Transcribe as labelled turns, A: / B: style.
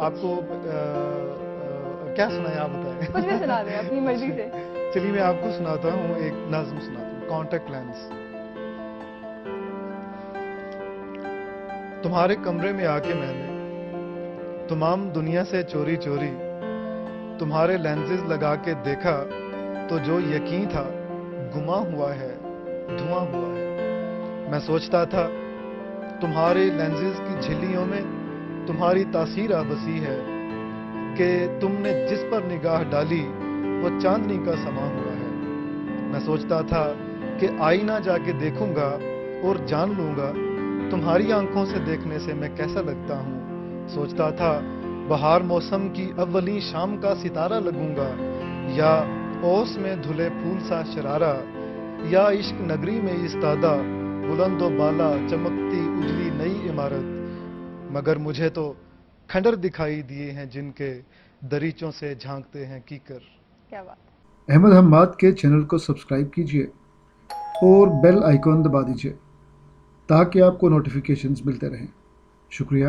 A: آپ کو کیا سنائیں آپ بتائیں.
B: کچھ بھی سنا دیں اپنی مرضی سے.
A: چلیے میں آپ کو سناتا ہوں ایک نظم سناتا ہوں. Contact lens. تمہارے کمرے میں آ کے میں نے تمام دنیا سے چوری چوری تمہارے لینزز لگا کے دیکھا تو جو یقین تھا گما ہوا ہے دھواں ہوا ہے. میں سوچتا تھا تمہارے لینزز کی جھلیوں میں تمہاری تاثیر آبسی ہے کہ تم نے جس پر نگاہ ڈالی وہ چاندنی کا سما ہوا ہے. میں سوچتا تھا کہ آئینہ جا کے دیکھوں گا اور جان لوں گا تمہاری آنکھوں سے دیکھنے سے میں کیسا لگتا ہوں. سوچتا تھا بہار موسم کی اولین شام کا ستارہ لگوں گا یا اوس میں دھلے پھول سا شرارہ یا عشق نگری میں استادہ بلند و بالا چمکتی اجلی نئی عمارت. مگر مجھے تو کھنڈر دکھائی دیے ہیں جن کے دریچوں سے جھانکتے ہیں کیکر.
B: کیا بات.
C: احمد حماد کے چینل کو سبسکرائب کیجیے اور بیل آئیکن دبا دیجیے تاکہ آپ کو نوٹیفیکیشنز ملتے رہیں. شکریہ.